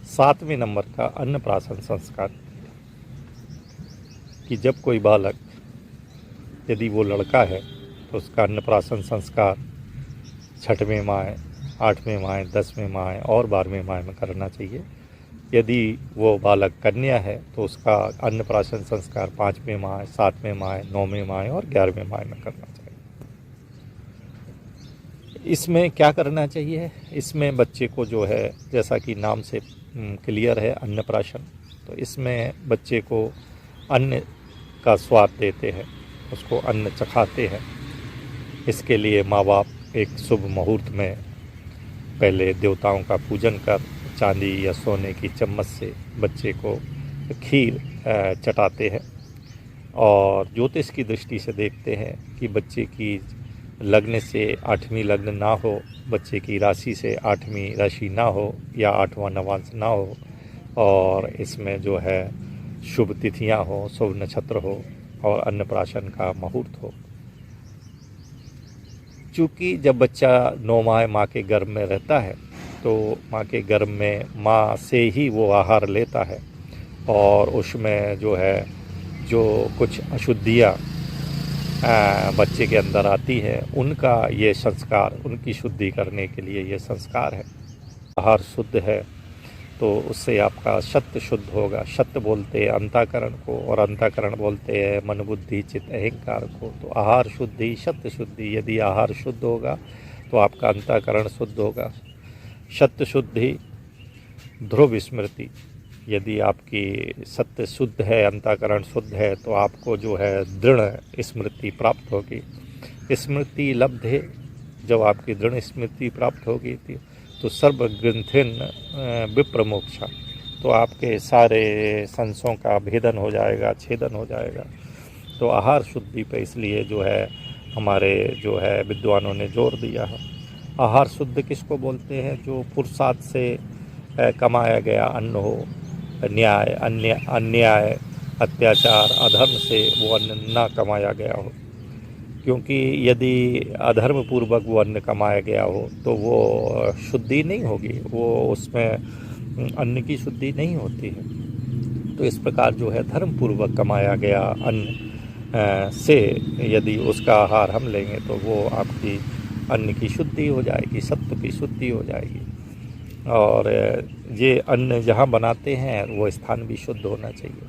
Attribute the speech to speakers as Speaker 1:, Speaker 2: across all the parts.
Speaker 1: 7वें number का अन्नप्राशन संस्कार कि जब कोई बालक, यदि वो लड़का है तो उसका अन्नप्राशन संस्कार 6वें माह, 8वें माह, 10वें माह और 12वें माह में करना चाहिए। यदि वो बालक कन्या है तो उसका अन्नप्राशन संस्कार 5वें माह, 7वें माह, 9वें माह और 11वें माह में करना चाहिए। इसमें क्या करना चाहिए? इसमें बच्चे को जो है, जैसा कि नाम से क्लियर है अन्नप्राशन, तो इसमें बच्चे को अन्न का स्वाद देते हैं, उसको अन्न चखाते हैं। इसके लिए माँ बाप एक शुभ मुहूर्त में पहले देवताओं का पूजन कर चांदी या सोने की चम्मच से बच्चे को खीर चटाते हैं और ज्योतिष की दृष्टि से देखते हैं कि बच्चे की लग्न से 8वीं लग्न ना हो, बच्चे की राशि से 8वीं राशि ना हो या 8वां नवांश ना हो, और इसमें जो है शुभ तिथियां हो, शुभ नक्षत्र हो और अन्नप्राशन का मुहूर्त हो। चूँकि जब बच्चा 9 माह माँ के गर्भ में रहता है तो माँ के गर्भ में माँ से ही वो आहार लेता है और उसमें जो है जो कुछ अशुद्धियाँ बच्चे के अंदर आती है, उनका ये संस्कार, उनकी शुद्धि करने के लिए ये संस्कार है। आहार शुद्ध है तो उससे आपका सत्य शुद्ध होगा। सत्य बोलते हैं अंतःकरण को और अंतःकरण बोलते हैं मन बुद्धि चित्त अहंकार को। तो आहार शुद्धि, सत्य शुद्धि। यदि आहार शुद्ध होगा तो आपका अंतःकरण शुद्ध होगा। सत्य शुद्धि, ध्रुव स्मृति। यदि आपकी सत्य शुद्ध है, अंतःकरण शुद्ध है, तो आपको जो है दृढ़ स्मृति प्राप्त होगी। स्मृति लब्धे, जब आपकी दृढ़ स्मृति प्राप्त होगी तो सर्व ग्रंथिन विप्रमोक्षा, तो आपके सारे संशयों का भेदन हो जाएगा, छेदन हो जाएगा। तो आहार शुद्धि पे इसलिए जो है हमारे जो है विद्वानों ने जोर दिया है। आहार शुद्ध किसको बोलते हैं? जो पुरुषार्थ से कमाया गया अन्न हो, न्याय अन्याय अत्याचार अधर्म से वो अन्न ना कमाया गया हो। क्योंकि यदि अधर्म पूर्वक वो अन्न कमाया गया हो तो वो शुद्धि नहीं होगी, वो उसमें अन्न की शुद्धि नहीं होती है। तो इस प्रकार जो है धर्म पूर्वक कमाया गया अन्न से यदि उसका आहार हम लेंगे तो वो आपकी अन्न की शुद्धि हो जाएगी, सत्व की शुद्धि हो जाएगी। और ये अन्न जहाँ बनाते हैं वो स्थान भी शुद्ध होना चाहिए,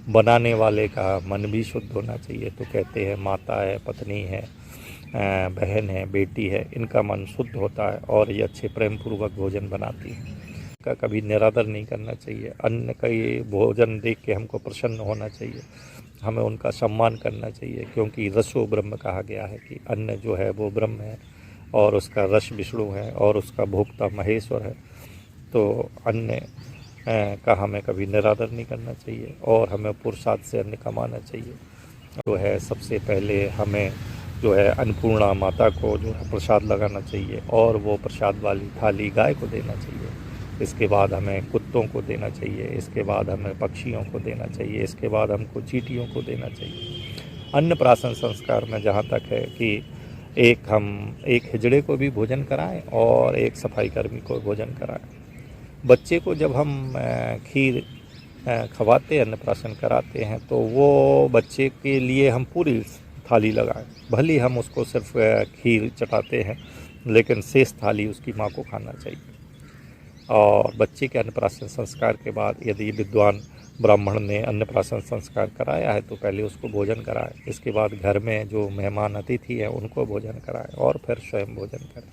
Speaker 1: बनाने वाले का मन भी शुद्ध होना चाहिए। तो कहते हैं माता है, पत्नी है, बहन है, बेटी है, इनका मन शुद्ध होता है और ये अच्छे प्रेम पूर्वक भोजन बनाती है। का कभी निरादर नहीं करना चाहिए। अन्न का ये भोजन देख के हमको प्रसन्न होना चाहिए, हमें उनका सम्मान करना चाहिए, क्योंकि रसो ब्रह्म कहा गया है कि अन्न जो है वो ब्रह्म है और उसका रस विष्णु है और उसका भोक्ता महेश्वर है। तो अन्न का हमें कभी निरादर नहीं करना चाहिए और हमें पुरुषार्थ से अन्न कमाना चाहिए। जो है सबसे पहले हमें जो है अन्नपूर्णा माता को जो है प्रसाद लगाना चाहिए और वो प्रसाद वाली थाली गाय को देना चाहिए। इसके बाद हमें कुत्तों को देना चाहिए, इसके बाद हमें पक्षियों को देना चाहिए, इसके बाद हमको चींटियों को देना चाहिए। अन्नप्राशन संस्कार में जहाँ तक है कि एक हिजड़े को भी भोजन कराएं और एक सफाई कर्मी को भोजन कराएं। बच्चे को जब हम खीर खवाते हैं, अन्नप्राशन कराते हैं, तो वो बच्चे के लिए हम पूरी थाली लगाएं। भले हम उसको सिर्फ खीर चटाते हैं, लेकिन शेष थाली उसकी माँ को खाना चाहिए। और बच्चे के अन्नप्राशन संस्कार के बाद यदि विद्वान ब्राह्मण ने अन्नप्राशन संस्कार कराया है तो पहले उसको भोजन कराएं। इसके बाद घर में जो मेहमान अतिथि हैं उनको भोजन कराएं और फिर स्वयं भोजन करें।